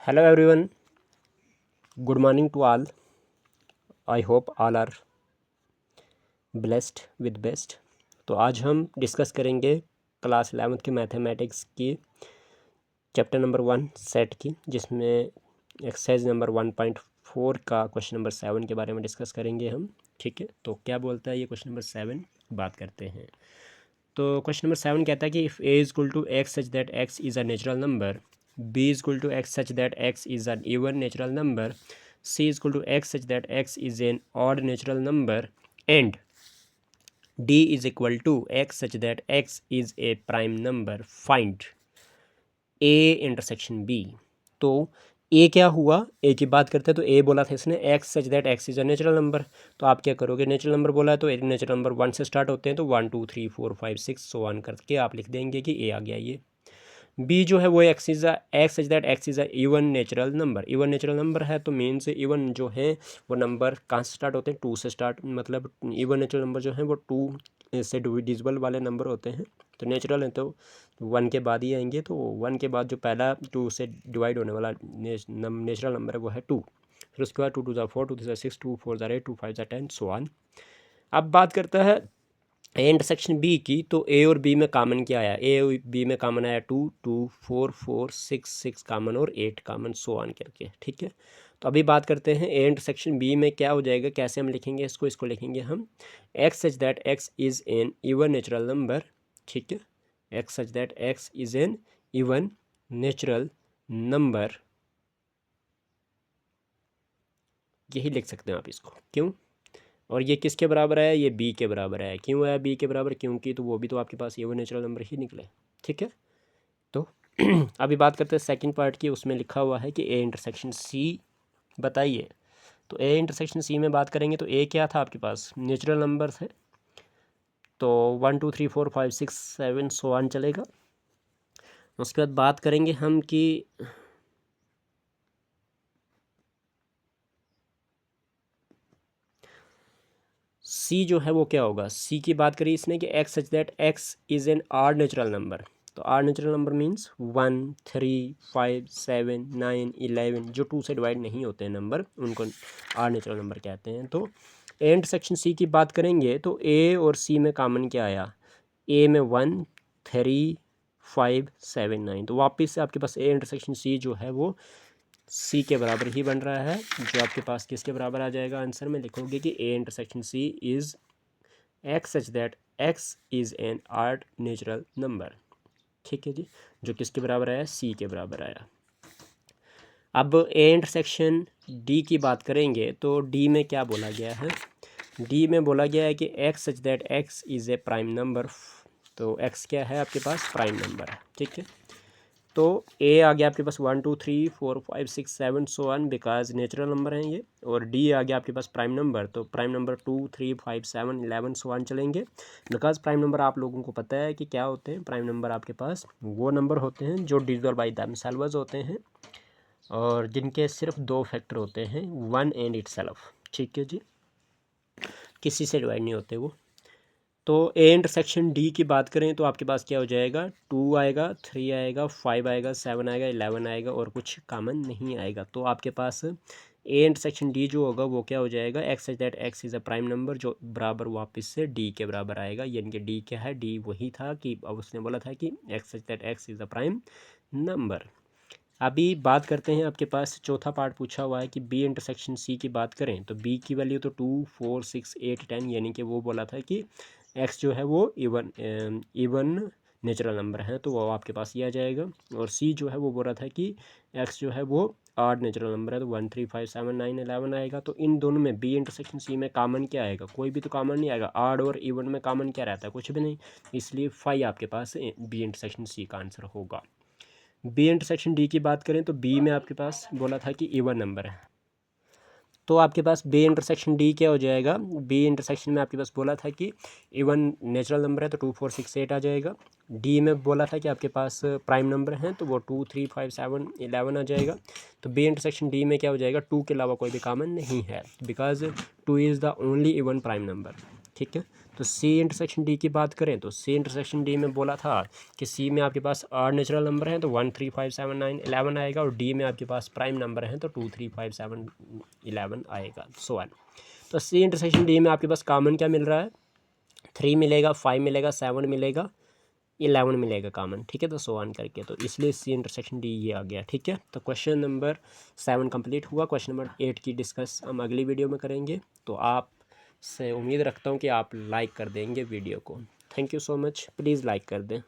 Hello everyone, good morning to all. I hope all are blessed with best. तो आज हम discuss करेंगे class 11th की mathematics की चैप्टर नंबर 1 सेट की, जिसमें एक्सरसाइज नंबर 1.4 का क्वेश्चन नंबर 7 के बारे में डिस्कस करेंगे हम। ठीक है, तो क्या बोलता है ये क्वेश्चन नंबर 7, बात करते हैं। तो क्वेश्चन नंबर 7 कहता है कि if a is equal to x such that x is a natural number, b is equal to x such that x is an even natural number, c is equal to x such that x is an odd natural number, and d is equal to x such that x is a prime number, find a intersection b। तो ए क्या हुआ, ए की बात करते हैं तो ए बोला था इसने x such that x is a natural number. तो आप क्या करोगे, नेचुरल नंबर बोला है तो नेचुरल नंबर 1 से स्टार्ट होते हैं, तो 1 2 3 4 5 6 सो ऑन करके आप लिख देंगे कि ए आ गया ये। बी जो है वो x such that x is a even natural number. Even natural number है तो मीन्स इवन जो है वो नंबर कहाँ से स्टार्ट होते हैं, 2 से स्टार्ट, मतलब इवन नेचुरल नंबर जो है वो 2 से डिविजिबल वाले नंबर होते हैं। तो नेचुरल है तो 1 के बाद ही आएंगे, तो 1 के बाद जो पहला 2 से डिवाइड होने वाला नेचुरल नंबर है वो है 2। फिर उसके बाद 2 2 4 2 3 6 2 4 8 2 5 10 सो ऑन। अब बात करता है ए इंटरसेक्शन बी की, तो ए और बी में कॉमन क्या आया, ए और बी में कॉमन आया 2 2 4 4 6 6 कॉमन और 8 कॉमन सो ऑन करके। ठीक है, तो अभी बात करते हैं ए इंटरसेक्शन बी में क्या हो जाएगा, कैसे हम लिखेंगे इसको लिखेंगे हम x such that x is an even natural number. ठीक है, x such that x is an even natural number, यही लिख सकते हैं आप इसको। क्यों, और ये किसके बराबर है, ये बी के बराबर है। क्यों है बी के बराबर, क्योंकि तो वो भी तो आपके पास ये वो नेचुरल नंबर ही निकले। ठीक है, तो अभी बात करते हैं सेकंड पार्ट की। उसमें लिखा हुआ है कि ए इंटरसेक्शन सी बताइए। तो ए इंटरसेक्शन सी में बात करेंगे तो ए क्या था आपके पास, नेचुरल नंबर है, तो 1 2 3 4 5 6 7 सो ऑन चलेगा। उसके बाद बात करेंगे हम कि सी जो है वो क्या होगा। सी की बात करी इसने कि x such that x is an odd natural number. तो आड नेचुरल नंबर मीन्स 1 3 5 7 9 11, जो 2 से डिवाइड नहीं होते हैं नंबर, उनको आड नेचुरल नंबर कहते हैं। तो ए इंटरसेक्शन सी की बात करेंगे तो ए और सी में कॉमन क्या आया, ए में 1 3 5 7 9, तो वापस से आपके पास ए इंटरसेक्शन सी जो है वो सी के बराबर ही बन रहा है, जो आपके पास किसके बराबर आ जाएगा, आंसर में लिखोगे कि A intersection C is x such that x is an odd natural number. ठीक है जी, जो किसके बराबर आया, सी के बराबर आया। अब ए इंटरसेक्शन डी की बात करेंगे तो डी में क्या बोला गया है, डी में बोला गया है कि x such that x is a prime number. तो एक्स क्या है आपके पास, प्राइम नंबर है। ठीक है, तो ए आ गया आपके पास 1 2 3 4 5 6 7 so on, because natural number हैं ये। और डी आ गया आपके पास प्राइम नंबर, तो प्राइम नंबर 2 3 5 7 11 सो ऑन चलेंगे। बिकॉज प्राइम नंबर आप लोगों को पता है कि क्या होते हैं, प्राइम नंबर आपके पास वो नंबर होते हैं जो डिविजिबल बाई देमसेल्व्स होते हैं और जिनके सिर्फ 2 फैक्टर होते हैं, 1 एंड इटसेल्फ। ठीक है जी, किसी से डिवाइड नहीं होते वो। तो ए इंटरसेक्शन डी की बात करें तो आपके पास क्या हो जाएगा, 2 आएगा, 3 आएगा, 5 आएगा, 7 आएगा, 11 आएगा और कुछ कॉमन नहीं आएगा। तो आपके पास ए इंटरसेक्शन डी जो होगा वो क्या हो जाएगा, x such that x is a prime number, जो बराबर वापस से डी के बराबर आएगा। यानी कि डी क्या है, डी वही था कि अब उसने बोला था कि x such that x is a prime number. अभी बात करते हैं, आपके पास चौथा पार्ट पूछा हुआ है कि बी इंटरसेक्शन सी की बात करें तो बी की वैल्यू तो 2 4 6 8 10, यानी कि वो बोला था कि एक्स जो है वो इवन नेचुरल नंबर है, तो वो आपके पास ये आ जाएगा। और सी जो है वो बोल रहा था कि एक्स जो है वो आड नेचुरल नंबर है, तो 1 3 5 7 9 11 आएगा। तो इन दोनों में बी इंटरसेक्शन सी में कॉमन क्या आएगा, कोई भी तो कॉमन नहीं आएगा। आड और इवन में कॉमन क्या रहता है, कुछ भी नहीं, इसलिए 5 आपके पास बी इंटरसेक्शन सी का आंसर होगा। बी इंटरसेक्शन डी की बात करें तो बी में आपके पास बोला था कि इवन नंबर है, तो आपके पास बी इंटरसेक्शन डी क्या हो जाएगा, बी इंटरसेक्शन में आपके पास बोला था कि इवन नेचुरल नंबर है तो 2 4 6 8 आ जाएगा। डी में बोला था कि आपके पास प्राइम नंबर हैं तो वो 2 3 5 7 11 आ जाएगा। तो बी इंटरसेक्शन डी में क्या हो जाएगा, 2 के अलावा कोई भी कॉमन नहीं है, because 2 is the only even prime number. ठीक है। तो सी इंटरसेक्शन डी की बात करें तो सी इंटरसेक्शन डी में बोला था कि सी में आपके पास आड नेचुरल नंबर हैं तो 1 3 5 7 9 11 आएगा, और डी में आपके पास प्राइम नंबर हैं तो 2 3 5 7 11 आएगा, सो ऑन। तो सी इंटरसेक्शन डी में आपके पास कॉमन क्या मिल रहा है, 3 मिलेगा, 5 मिलेगा, 7 मिलेगा, 11 मिलेगा कॉमन, ठीक है। तो सो ऑन करके, तो इसलिए सी इंटरसेक्शन डी ये आ गया, ठीक है। तो क्वेश्चन नंबर 7 कंप्लीट हुआ। क्वेश्चन नंबर 8 की डिस्कस हम अगली वीडियो में करेंगे। तो आप से उम्मीद रखता हूँ कि आप लाइक कर देंगे वीडियो को। Thank you so much, please like कर दें।